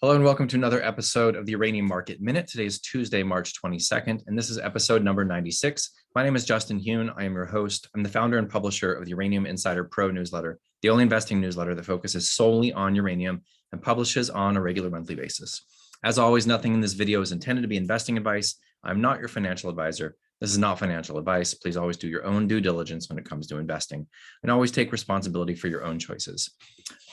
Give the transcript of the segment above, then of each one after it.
Hello and welcome to another episode of the Uranium Market Minute. Today is Tuesday, March 22nd, and this is episode number 96. My name is Justin Hune. I am your host. I'm the founder and publisher of the Uranium Insider Pro newsletter, the only investing newsletter that focuses solely on uranium and publishes on a regular monthly basis. As always, nothing in this video is intended to be investing advice. I'm not your financial advisor. This is not financial advice. Please always do your own due diligence when it comes to investing and always take responsibility for your own choices.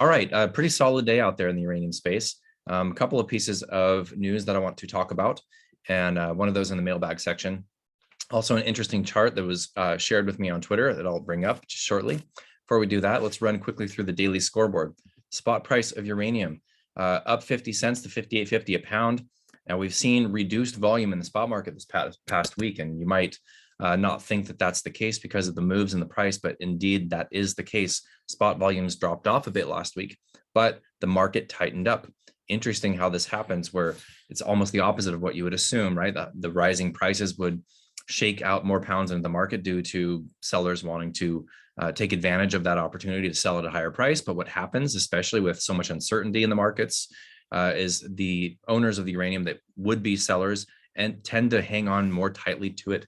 All right, a pretty solid day out there in the uranium space. A couple of pieces of news that I want to talk about, and one of those in the mailbag section. Also, an interesting chart that was shared with me on Twitter that I'll bring up just shortly. Before we do that, let's run quickly through the daily scoreboard. Spot price of uranium up 50 cents to 58.50 a pound. Now, we've seen reduced volume in the spot market this past week, and you might not think that that's the case because of the moves in the price, but indeed that is the case. Spot volumes dropped off a bit last week, but the market tightened up. Interesting how this happens, where it's almost the opposite of what you would assume, right? The rising prices would shake out more pounds into the market due to sellers wanting to take advantage of that opportunity to sell at a higher price. But what happens, especially with so much uncertainty in the markets, is the owners of the uranium that would be sellers and tend to hang on more tightly to it.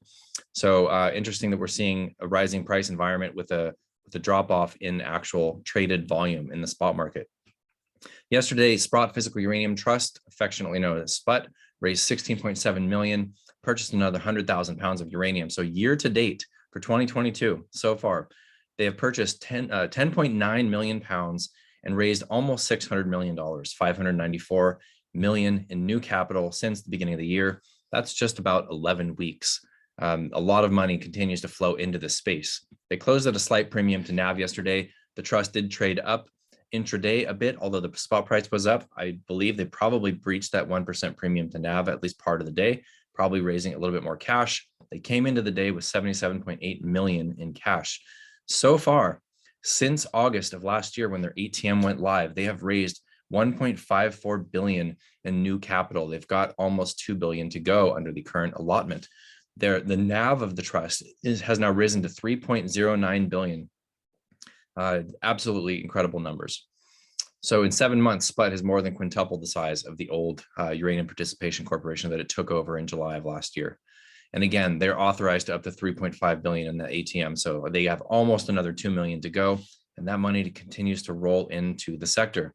So interesting that we're seeing a rising price environment with a drop off in actual traded volume in the spot market. Yesterday, Sprott Physical Uranium Trust, affectionately known as SPUT, raised $16.7 million, purchased another 100,000 pounds of uranium. So year to date for 2022, so far, they have purchased 10.9 million pounds and raised almost $600 million, $594 million in new capital since the beginning of the year. That's just about 11 weeks. A lot of money continues to flow into this space. They closed at a slight premium to NAV yesterday. The trust did trade up intraday a bit, although the spot price was up. I believe they probably breached that 1% premium to NAV at least part of the day, probably raising a little bit more cash. They came into the day with 77.8 million in cash. So far, since August of last year when their ATM went live, they have raised 1.54 billion in new capital. They've got almost 2 billion to go under the current allotment. The NAV of the trust has now risen to 3.09 billion. Absolutely incredible numbers. So in 7 months, SPUT has more than quintupled the size of the old Uranium Participation Corporation that it took over in July of last year. And again, they're authorized to up to 3.5 billion in the ATM. So they have almost another 2 million to go, and that money continues to roll into the sector.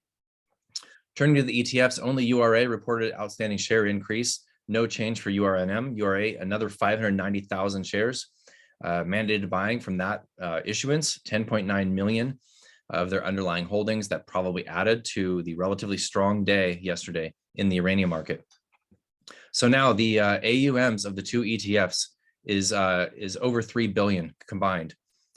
Turning to the ETFs, only URA reported outstanding share increase. No change for URNM. URA, another 590,000 shares. Mandated buying from that issuance, 10.9 million of their underlying holdings. That probably added to the relatively strong day yesterday in the uranium market. So now the AUMs of the two ETFs is over 3 billion combined,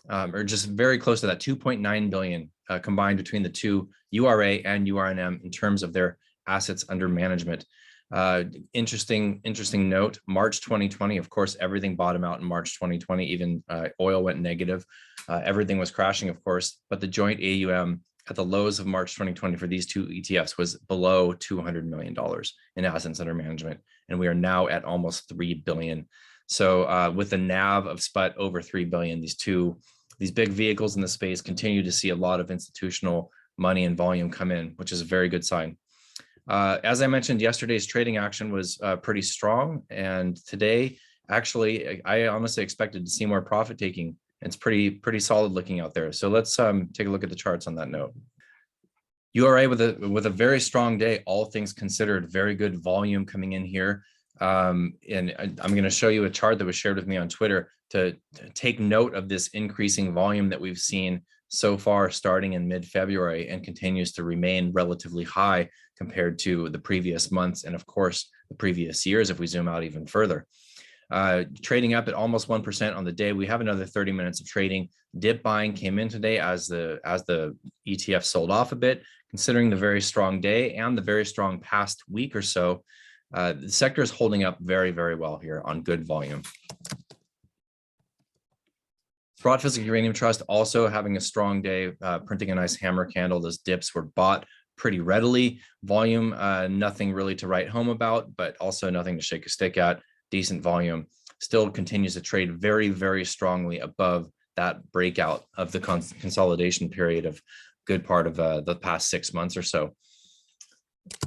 or just very close to that, 2.9 billion combined between the two, URA and URNM, in terms of their assets under management. Interesting note, March 2020, of course, everything bottomed out in March 2020, even oil went negative. Everything was crashing, of course, but the joint AUM at the lows of March 2020 for these two ETFs was below $200 million in assets under management. And we are now at almost 3 billion. So with the NAV of SPUT over 3 billion, these big vehicles in the space continue to see a lot of institutional money and volume come in, which is a very good sign. As I mentioned, yesterday's trading action was pretty strong, and today, actually, I honestly expected to see more profit taking. It's pretty solid looking out there. So let's take a look at the charts on that note. URA with a very strong day, all things considered, very good volume coming in here. And I'm going to show you a chart that was shared with me on Twitter to take note of this increasing volume that we've seen so far starting in mid-February and continues to remain relatively high compared to the previous months and, of course, the previous years if we zoom out even further. Trading up at almost 1% on the day. We have another 30 minutes of trading. Dip buying came in today as the ETF sold off a bit. Considering the very strong day and the very strong past week or so, the sector is holding up very, very well here on good volume. Sprott Physical Uranium Trust also having a strong day, printing a nice hammer candle. Those dips were bought pretty readily. Volume, nothing really to write home about, but also nothing to shake a stick at. Decent volume. Still continues to trade very, very strongly above that breakout of the consolidation period of good part of the past 6 months or so.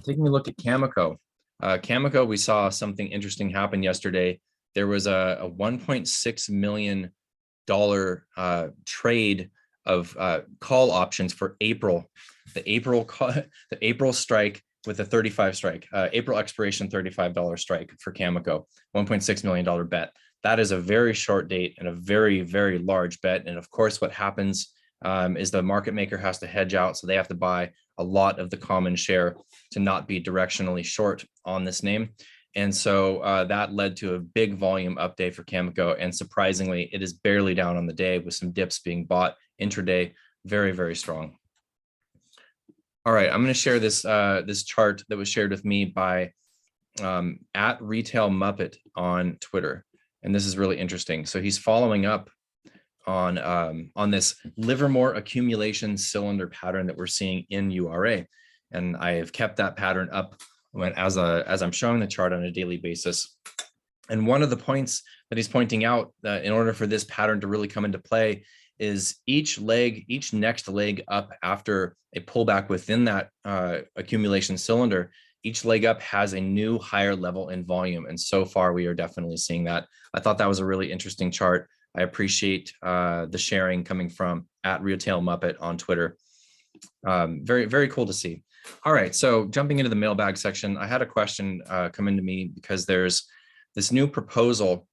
Taking a look at Cameco. Cameco, we saw something interesting happen yesterday. There was a $1.6 million trade of call options for April, the April strike with a 35 strike, April expiration $35 strike for Cameco, $1.6 million bet. That is a very short date and a very, very large bet. And of course, what happens is the market maker has to hedge out. So they have to buy a lot of the common share to not be directionally short on this name. And so that led to a big volume update for Cameco. And surprisingly, it is barely down on the day with some dips being bought intraday. Very, very strong. All right, I'm going to share this this chart that was shared with me by at Retail Muppet on Twitter. And this is really interesting. So he's following up on this Livermore accumulation cylinder pattern that we're seeing in URA. And I have kept that pattern up as I'm showing the chart on a daily basis. And one of the points that he's pointing out that in order for this pattern to really come into play is each next leg up after a pullback within that accumulation cylinder, each leg up has a new higher level in volume. And so far, we are definitely seeing that. I thought that was a really interesting chart. I appreciate the sharing coming from at Retail Muppet on Twitter. Very, very cool to see. All right, so jumping into the mailbag section, I had a question come into me because there's this new proposal.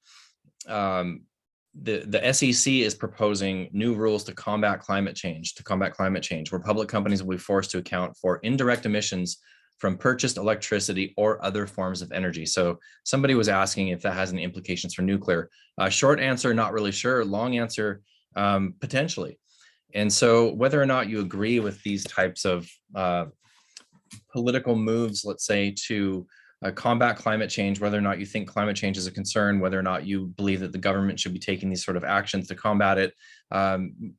The SEC is proposing new rules to combat climate change, where public companies will be forced to account for indirect emissions from purchased electricity or other forms of energy. So somebody was asking if that has any implications for nuclear. Short answer, not really sure. Long answer, potentially. And so whether or not you agree with these types of political moves, let's say, to combat climate change, whether or not you think climate change is a concern, whether or not you believe that the government should be taking these sort of actions to combat it.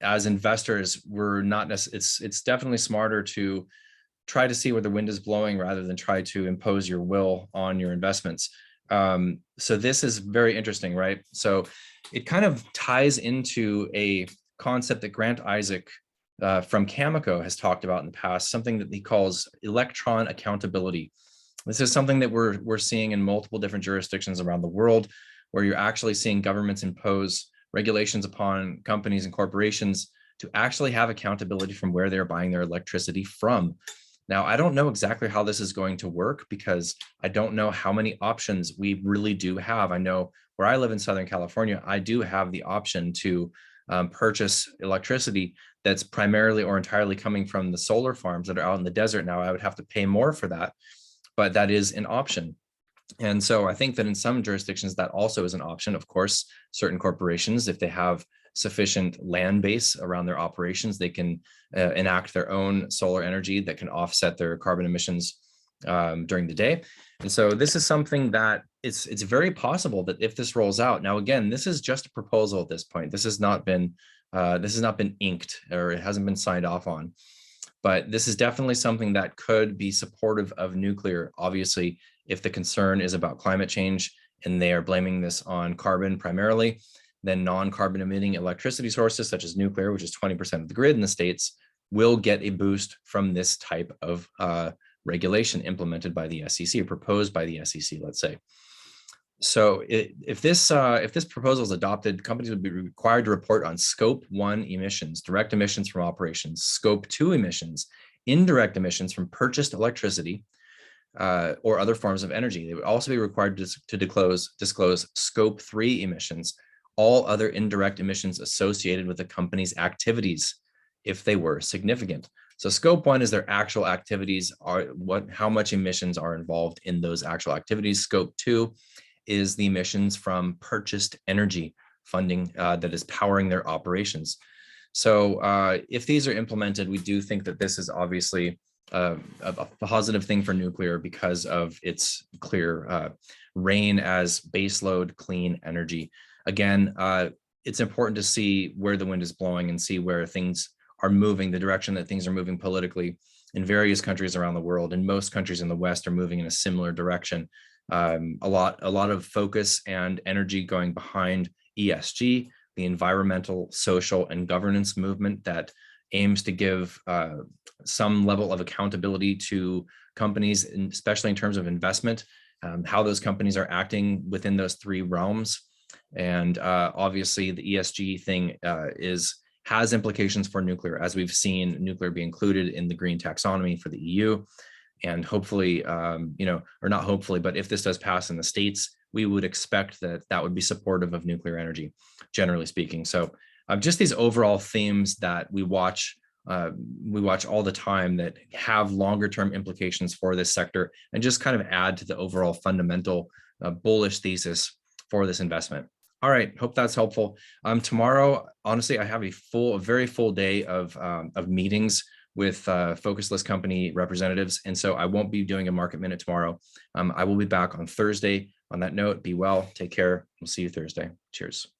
As investors, we're not it's definitely smarter to try to see where the wind is blowing rather than try to impose your will on your investments. So this is very interesting, right? So it kind of ties into a concept that Grant Isaac from Cameco has talked about in the past, something that he calls electron accountability. This is something that we're seeing in multiple different jurisdictions around the world, where you're actually seeing governments impose regulations upon companies and corporations to actually have accountability from where they're buying their electricity from. Now, I don't know exactly how this is going to work because I don't know how many options we really do have. I know where I live in Southern California, I do have the option to purchase electricity that's primarily or entirely coming from the solar farms that are out in the desert. Now, I would have to pay more for that, but that is an option. And so I think that in some jurisdictions, that also is an option. Of course, certain corporations, if they have sufficient land base around their operations, they can enact their own solar energy that can offset their carbon emissions during the day. And so this is something that it's very possible that if this rolls out, now again, this is just a proposal at this point. This has not been inked, or it hasn't been signed off on. But this is definitely something that could be supportive of nuclear. Obviously, if the concern is about climate change and they are blaming this on carbon primarily, then non-carbon emitting electricity sources such as nuclear, which is 20% of the grid in the States, will get a boost from this type of regulation implemented by the SEC, or proposed by the SEC, let's say. So if this proposal is adopted, companies would be required to report on Scope 1 emissions, direct emissions from operations, Scope 2 emissions, indirect emissions from purchased electricity or other forms of energy. They would also be required to disclose Scope 3 emissions, all other indirect emissions associated with the company's activities, if they were significant. So Scope 1 is their actual activities, how much emissions are involved in those actual activities. Scope 2 is the emissions from purchased energy funding that is powering their operations. So if these are implemented, we do think that this is obviously a positive thing for nuclear because of its clear reign as baseload clean energy. Again, it's important to see where the wind is blowing and see where things are moving, the direction that things are moving politically in various countries around the world. And most countries in the West are moving in a similar direction. A lot of focus and energy going behind ESG, the environmental, social, and governance movement that aims to give some level of accountability to companies, especially in terms of investment, how those companies are acting within those three realms. And obviously the ESG thing has implications for nuclear, as we've seen nuclear be included in the green taxonomy for the EU. And hopefully, or not hopefully, but if this does pass in the States, we would expect that would be supportive of nuclear energy, generally speaking. So just these overall themes that we watch all the time that have longer term implications for this sector and just kind of add to the overall fundamental bullish thesis for this investment. All right, hope that's helpful. Tomorrow, honestly, I have a very full day of meetings with focus list company representatives. And so I won't be doing a market minute tomorrow. I will be back on Thursday. On that note, be well, take care. We'll see you Thursday. Cheers.